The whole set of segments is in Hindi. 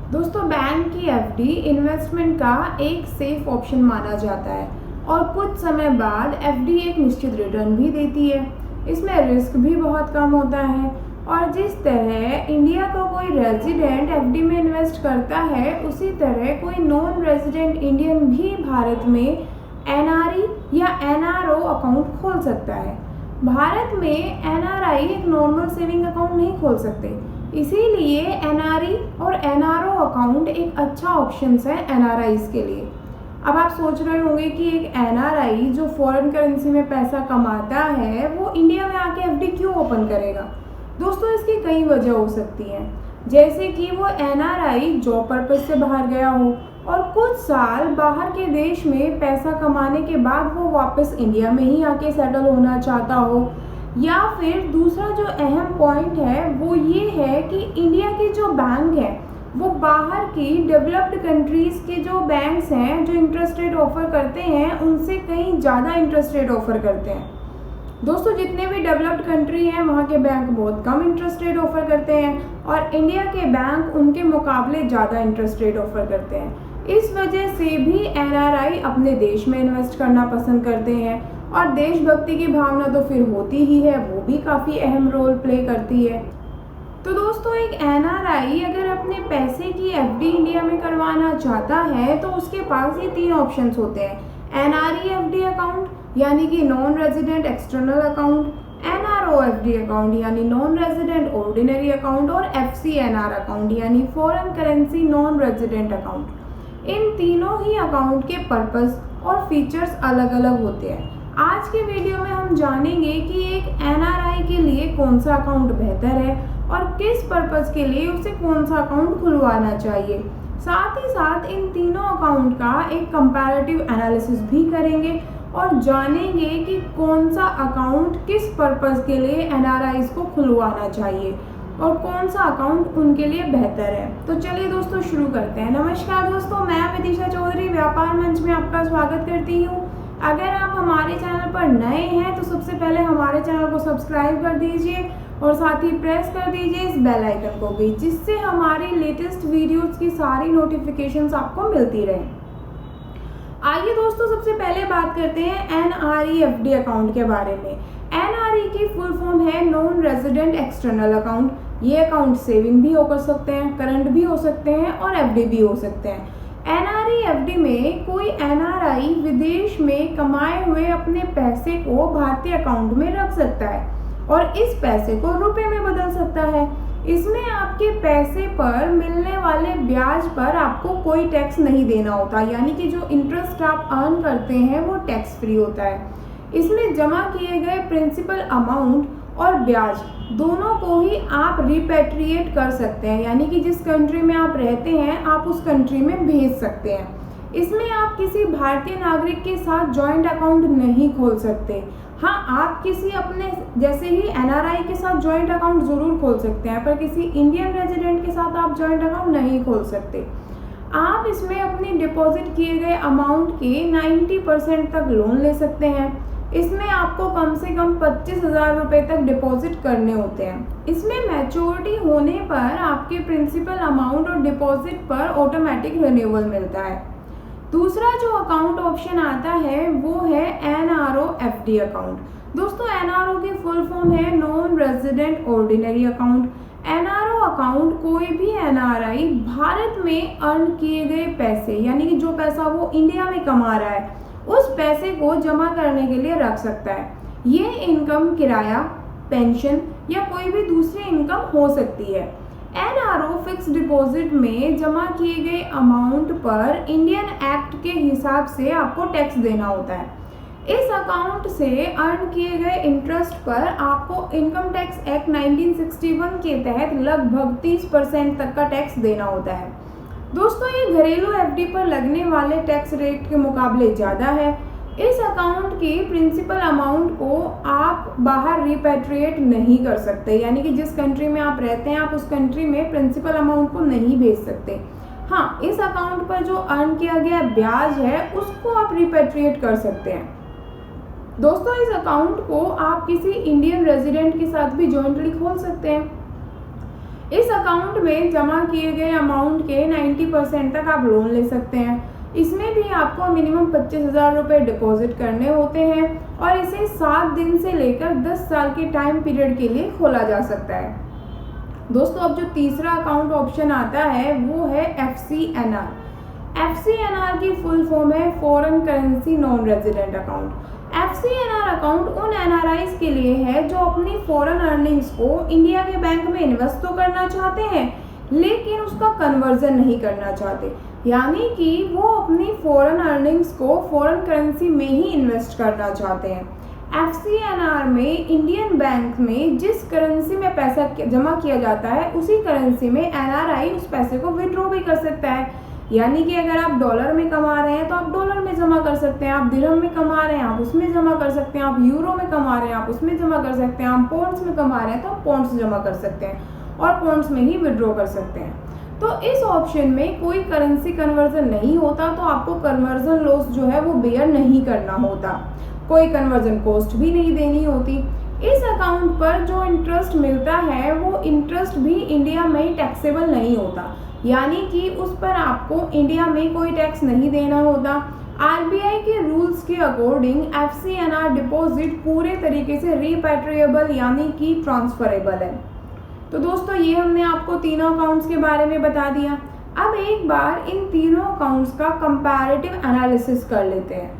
दोस्तों, बैंक की एफडी इन्वेस्टमेंट का एक सेफ ऑप्शन माना जाता है और कुछ समय बाद एफडी एक निश्चित रिटर्न भी देती है। इसमें रिस्क भी बहुत कम होता है और जिस तरह इंडिया का कोई रेजिडेंट एफडी में इन्वेस्ट करता है, उसी तरह कोई नॉन रेजिडेंट इंडियन भी भारत में एनआरई या एनआरओ अकाउंट खोल सकता है। भारत में एनआरआई एक नॉर्मल सेविंग अकाउंट नहीं खोल सकते, इसीलिए एनआरई और एनआरओ अकाउंट एक अच्छा ऑप्शन है एनआरआईज के लिए। अब आप सोच रहे होंगे कि एक एनआरआई जो फॉरेन करेंसी में पैसा कमाता है, वो इंडिया में आके एफडी क्यों ओपन करेगा? दोस्तों, इसकी कई वजह हो सकती हैं, जैसे कि वो एनआरआई जॉब पर्पज से बाहर गया हो और कुछ साल बाहर के देश में पैसा कमाने के बाद वो वापस इंडिया में ही आके सेटल होना चाहता हो, या फिर दूसरा जो अहम पॉइंट है वो ये है कि इंडिया के जो बैंक हैं वो बाहर की डेवलप्ड कंट्रीज़ के जो बैंक्स हैं जो इंटरेस्ट रेट ऑफ़र करते हैं, उनसे कहीं ज़्यादा इंटरेस्ट रेट ऑफ़र करते हैं। दोस्तों, जितने भी डेवलप्ड कंट्री हैं वहाँ के बैंक बहुत कम इंटरेस्ट रेट ऑफ़र करते हैं और इंडिया के बैंक उनके मुकाबले ज़्यादा इंटरेस्ट रेट ऑफ़र करते हैं। इस वजह से भी एनआरआई अपने देश में इन्वेस्ट करना पसंद करते हैं और देशभक्ति की भावना तो फिर होती ही है, वो भी काफ़ी अहम रोल प्ले करती है। तो दोस्तों, एक एनआरआई अगर अपने पैसे की एफडी इंडिया में करवाना चाहता है तो उसके पास ये 3 ऑप्शंस होते हैं: एनआरई एफडी अकाउंट यानी कि non resident external account, NRO FD account यानी नॉन रेजिडेंट ऑर्डिनरी अकाउंट और एफसीएनआर अकाउंट यानी foreign currency non resident account. इन तीनों ही अकाउंट के पर्पस और फीचर्स अलग अलग होते हैं। आज के वीडियो में हम जानेंगे कि एक एनआरआई के लिए कौन सा अकाउंट बेहतर है और किस पर्पस के लिए उसे कौन सा अकाउंट खुलवाना चाहिए। साथ ही साथ इन तीनों अकाउंट का एक कंपैरेटिव एनालिसिस भी करेंगे और जानेंगे कि कौन सा अकाउंट किस पर्पस के लिए एनआरआईज को खुलवाना चाहिए और कौन सा अकाउंट उनके लिए बेहतर है। तो चलिए दोस्तों, शुरू करते हैं। नमस्कार दोस्तों, मैं विदिशा चौधरी व्यापार मंच में आपका स्वागत करती हूँ। अगर आप हमारे चैनल पर नए हैं तो सबसे पहले हमारे चैनल को सब्सक्राइब कर दीजिए और साथ ही प्रेस कर दीजिए इस बेल आइकन को भी, जिससे हमारी लेटेस्ट वीडियोस की सारी नोटिफिकेशंस आपको मिलती रहें। आइए दोस्तों, सबसे पहले बात करते हैं एनआरई एफडी अकाउंट के बारे में। एनआरई की फुल फॉर्म है नॉन रेजिडेंट एक्सटर्नल अकाउंट। ये अकाउंट सेविंग भी हो कर सकते हैं, करंट भी हो सकते हैं और एफडी भी हो सकते हैं। एनआरई एफडी में कोई एनआरआई विदेश में कमाए हुए अपने पैसे को भारतीय अकाउंट में रख सकता है और इस पैसे को रुपए में बदल सकता है। इसमें आपके पैसे पर मिलने वाले ब्याज पर आपको कोई टैक्स नहीं देना होता, यानी कि जो इंटरेस्ट आप अर्न करते हैं वो टैक्स फ्री होता है। इसमें जमा किए गए प्रिंसिपल अमाउंट और ब्याज दोनों को ही आप रिपेट्रिएट कर सकते हैं, यानी कि जिस कंट्री में आप रहते हैं आप उस कंट्री में भेज सकते हैं। इसमें आप किसी भारतीय नागरिक के साथ जॉइंट अकाउंट नहीं खोल सकते। हाँ, आप किसी अपने जैसे ही एनआरआई के साथ जॉइंट अकाउंट ज़रूर खोल सकते हैं, पर किसी इंडियन रेजिडेंट के साथ आप जॉइंट अकाउंट नहीं खोल सकते। आप इसमें अपनी डिपॉजिट किए गए अमाउंट के 90% तक लोन ले सकते हैं। इसमें आपको कम से कम 25,000 रुपये तक डिपॉजिट करने होते हैं। इसमें मैच्योरिटी होने पर आपके प्रिंसिपल अमाउंट और डिपॉजिट पर ऑटोमेटिक रिन्यूअल मिलता है। दूसरा जो अकाउंट ऑप्शन आता है वो है एनआरओ एफडी अकाउंट। दोस्तों, एनआरओ की फुल फॉर्म है non resident ordinary account. NRO account कोई भी एनआरआई भारत में अर्न किए गए पैसे, यानी कि जो पैसा वो इंडिया में कमा रहा है, उस पैसे को जमा करने के लिए रख सकता है। ये इनकम किराया, पेंशन या कोई भी दूसरी इनकम हो सकती है। एनआरओ फिक्स डिपॉजिट में जमा किए गए अमाउंट पर इंडियन एक्ट के हिसाब से आपको टैक्स देना होता है। इस अकाउंट से अर्न किए गए इंटरेस्ट पर आपको इनकम टैक्स एक्ट 1961 के तहत लगभग 30% तक का टैक्स देना होता है। दोस्तों, ये घरेलू एफडी पर लगने वाले टैक्स रेट के मुकाबले ज़्यादा है। इस अकाउंट के प्रिंसिपल अमाउंट को आप बाहर रिपेट्रिएट नहीं कर सकते, यानी कि जिस कंट्री में आप रहते हैं आप उस कंट्री में प्रिंसिपल अमाउंट को नहीं भेज सकते। हाँ, इस अकाउंट पर जो अर्न किया गया ब्याज है उसको आप रिपेट्रिएट कर सकते हैं। दोस्तों, इस अकाउंट को आप किसी इंडियन रेजिडेंट के साथ भी जॉइंटली खोल सकते हैं। इस अकाउंट में जमा किए गए अमाउंट के 90% तक आप लोन ले सकते हैं। इसमें भी आपको मिनिमम 25,000 रुपये डिपॉजिट करने होते हैं और इसे 7 दिन से लेकर 10 साल के टाइम पीरियड के लिए खोला जा सकता है। दोस्तों, अब जो तीसरा अकाउंट ऑप्शन आता है वो है FCNR। FCNR की फुल फॉर्म है foreign currency non resident account. FCNR account उन NRIs के लिए है जो अपनी फॉरेन अर्निंग्स को इंडिया के बैंक में इन्वेस्ट तो करना चाहते हैं लेकिन उसका कन्वर्जन नहीं करना चाहते, यानी कि वो अपनी फॉरेन अर्निंग्स को फॉरेन करेंसी में ही इन्वेस्ट करना चाहते हैं। FCNR में इंडियन बैंक में जिस करेंसी में पैसा जमा किया जाता है उसी करेंसी में NRI उस पैसे को विड्रॉ भी कर सकता है, यानी कि अगर आप डॉलर में कमा रहे हैं तो आप डॉलर में जमा कर सकते हैं, आप दिरहम में कमा रहे हैं आप उसमें जमा कर सकते हैं, आप यूरो में कमा रहे हैं आप उसमें जमा कर सकते हैं, आप पॉन्ड्स में कमा रहे हैं तो आप पॉन्ड्स जमा कर सकते हैं और पॉन्ड्स में ही विड्रॉ कर सकते हैं। तो इस ऑप्शन में कोई करेंसी कन्वर्जन नहीं होता, तो आपको कन्वर्जन लॉस जो है वो बेयर नहीं करना होता, कोई कन्वर्जन कॉस्ट भी नहीं देनी होती। इस अकाउंट पर जो इंटरेस्ट मिलता है वो इंटरेस्ट भी इंडिया में टैक्सेबल नहीं होता, यानी कि उस पर आपको इंडिया में कोई टैक्स नहीं देना होता। RBI के रूल्स के अकॉर्डिंग FCNR डिपॉजिट पूरे तरीके से रिपैट्रिएबल यानी कि ट्रांसफरेबल है। तो दोस्तों, ये हमने आपको तीनों अकाउंट्स के बारे में बता दिया। अब एक बार इन तीनों अकाउंट्स का कंपैरेटिव एनालिसिस कर लेते हैं।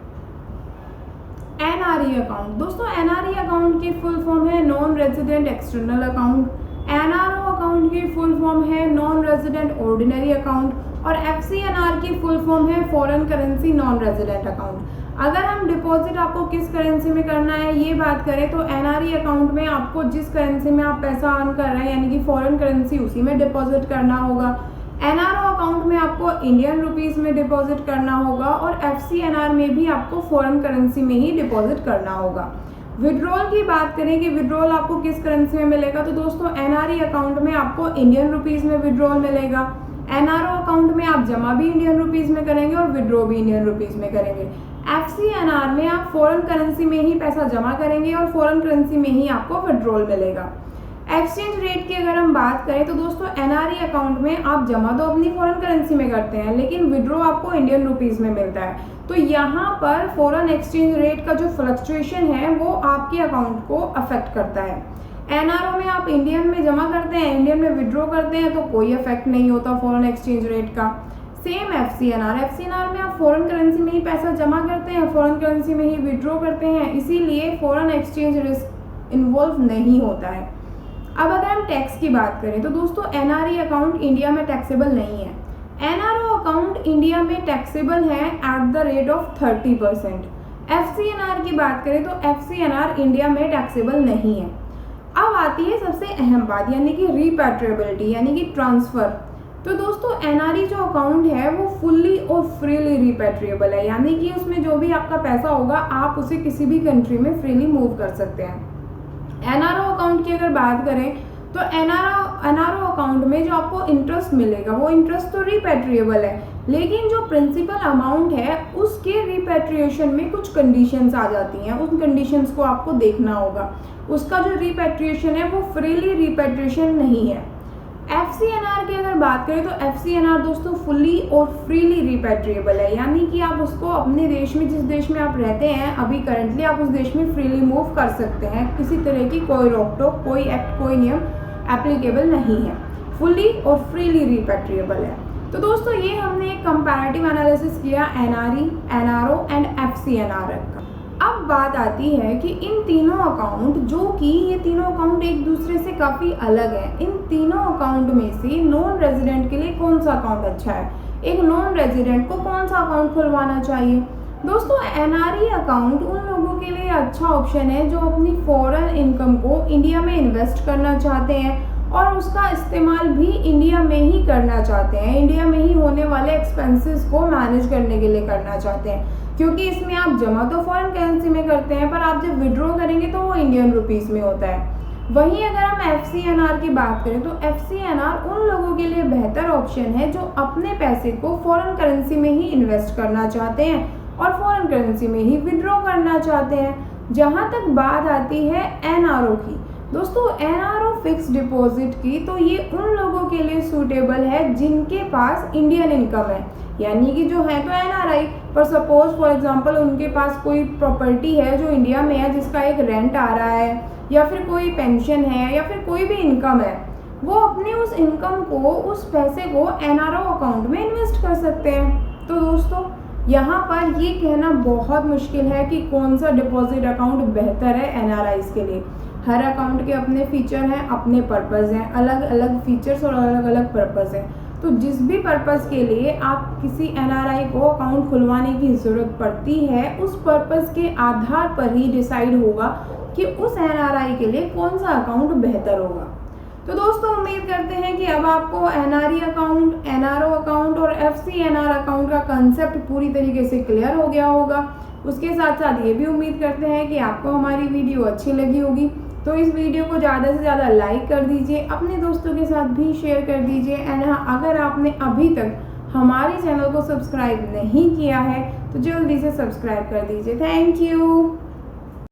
NRE account. दोस्तों, NRE अकाउंट की फुल फॉर्म है non resident external account. NRO account की फुल फॉर्म है नॉन रेजिडेंट ऑर्डिनरी अकाउंट और FCNR की फुल फॉर्म है foreign currency non resident account. अगर हम डिपॉजिट आपको किस करेंसी में करना है ये बात करें तो NRE अकाउंट में आपको जिस करेंसी में आप पैसा अर्न कर रहे हैं यानी कि फॉरेन करेंसी उसी में डिपॉजिट करना होगा। NRO अकाउंट में आपको इंडियन रुपीस में डिपॉजिट करना होगा और FCNR में भी आपको फॉरेन करेंसी में ही डिपॉजिट करना होगा। विड्रॉल की बात करें कि विड्रॉल आपको किस करेंसी में मिलेगा, तो दोस्तों NRE अकाउंट में आपको इंडियन रुपीस में विड्रॉल मिलेगा। NRO अकाउंट में आप जमा भी इंडियन रुपीस में करेंगे और विड्रॉ भी इंडियन रुपीस में करेंगे। FCNR में आप फॉरेन करेंसी में ही पैसा जमा करेंगे और फॉरेन करेंसी में ही आपको विड्रॉल मिलेगा। एक्सचेंज रेट की अगर हम बात करें तो दोस्तों NRE अकाउंट में आप जमा तो अपनी फॉरेन करेंसी में करते हैं लेकिन विड्रॉ आपको इंडियन रुपीस में मिलता है, तो यहाँ पर फॉरेन एक्सचेंज रेट का जो फ्लक्चुएशन है वो आपके अकाउंट को अफेक्ट करता है। NRO में आप इंडियन में जमा करते हैं, इंडियन में विड्रॉ करते हैं तो कोई इफेक्ट नहीं होता फॉरेन एक्सचेंज रेट का। सेम FCNR में आप फॉरेन करेंसी में ही पैसा जमा करते हैं, फॉरेन करेंसी में ही विड्रॉ करते हैं, इसीलिए फॉरेन एक्सचेंज रिस्क इन्वॉल्व नहीं होता है। अब अगर हम टैक्स की बात करें तो दोस्तों NRE अकाउंट इंडिया में टैक्सेबल नहीं है। NRO अकाउंट इंडिया में टैक्सेबल है at the rate of 30%। FCNR की बात करें तो FCNR इंडिया में टैक्सेबल नहीं है। अब आती है सबसे अहम बात यानी कि रिपैट्रिएबिलिटी यानी कि ट्रांसफ़र। तो दोस्तों NRE जो अकाउंट है वो फुल्ली और फ्रीली रिपैट्रिएबल है, यानी कि उसमें जो भी आपका पैसा होगा आप उसे किसी भी कंट्री में फ्रीली मूव कर सकते हैं। NRO अकाउंट की अगर बात करें तो NRO अकाउंट में जो आपको इंटरेस्ट मिलेगा वो इंटरेस्ट तो रिपैट्रिएबल है, लेकिन जो प्रिंसिपल अमाउंट है उसके रिपैट्रिएशन में कुछ कंडीशंस आ जाती हैं, उन कंडीशंस को आपको देखना होगा। उसका जो रिपैट्रिएशन है वो फ्रीली रिपैट्रिएशन नहीं है। FCNR की अगर बात करें तो FCNR दोस्तों फुल्ली और फ्रीली रिपैट्रिएबल है, यानी कि आप उसको अपने देश में जिस देश में आप रहते हैं अभी करंटली आप उस देश में फ्रीली मूव कर सकते हैं, किसी तरह की कोई रोक टोक कोई एक्ट कोई नियम एप्लीकेबल नहीं है, फुल्ली और फ्रीली रिपैट्रिएबल है। तो दोस्तों ये हमने एक कंपैरेटिव एनालिसिस किया NRE, NRO एंड FCNR का। अब बात आती है कि इन तीनों अकाउंट जो कि ये तीनों अकाउंट एक दूसरे से काफ़ी अलग है, इन तीनों अकाउंट में से नॉन रेजिडेंट के लिए कौन सा अकाउंट अच्छा है, एक नॉन रेजिडेंट को कौन सा अकाउंट खुलवाना चाहिए। दोस्तों NRE अकाउंट उन लोगों के लिए अच्छा ऑप्शन है जो अपनी फॉरेन इनकम को इंडिया में इन्वेस्ट करना चाहते हैं और उसका इस्तेमाल भी इंडिया में ही करना चाहते हैं, इंडिया में ही होने वाले एक्सपेंसेस को मैनेज करने के लिए करना चाहते हैं, क्योंकि इसमें आप जमा तो फॉरेन करेंसी में करते हैं पर आप जब विड्रॉ करेंगे तो वो इंडियन रुपीस में होता है। वहीं अगर हम FCNR की बात करें तो FCNR उन लोगों के लिए बेहतर ऑप्शन है जो अपने पैसे को फॉरेन करेंसी में ही इन्वेस्ट करना चाहते हैं और फॉरेन करेंसी में ही विड्रॉ करना चाहते हैं। जहाँ तक बात आती है NRO की, दोस्तों एनआरओ फिक्स डिपॉजिट की तो ये उन लोगों के लिए सूटेबल है जिनके पास इंडियन इनकम है, यानी कि जो है तो एनआरआई, पर सपोज फॉर एग्जांपल उनके पास कोई प्रॉपर्टी है जो इंडिया में है जिसका एक रेंट आ रहा है, या फिर कोई पेंशन है, या फिर कोई भी इनकम है, वो अपने उस इनकम को, उस पैसे को एनआरओ अकाउंट में इन्वेस्ट कर सकते हैं। तो दोस्तों यहाँ पर ये कहना बहुत मुश्किल है कि कौन सा डिपॉजिट अकाउंट बेहतर है एनआरआईज के लिए। हर अकाउंट के अपने फीचर हैं, अपने पर्पज़ हैं, अलग अलग फीचर्स और अलग अलग पर्पज़ हैं। तो जिस भी पर्पज़ के लिए आप किसी एनआरआई को अकाउंट खुलवाने की ज़रूरत पड़ती है, उस पर्पज़ के आधार पर ही डिसाइड होगा कि उस एनआरआई के लिए कौन सा अकाउंट बेहतर होगा। तो दोस्तों उम्मीद करते हैं कि अब आपको एनआरई अकाउंट, एनआरओ अकाउंट और एफसीएनआर अकाउंट का कंसेप्ट पूरी तरीके से क्लियर हो गया होगा। उसके साथ साथ ये भी उम्मीद करते हैं कि आपको हमारी वीडियो अच्छी लगी होगी। तो इस वीडियो को ज़्यादा से ज़्यादा लाइक कर दीजिए, अपने दोस्तों के साथ भी शेयर कर दीजिए। एंड हाँ, अगर आपने अभी तक हमारे चैनल को सब्सक्राइब नहीं किया है तो जल्दी से सब्सक्राइब कर दीजिए। Thank you.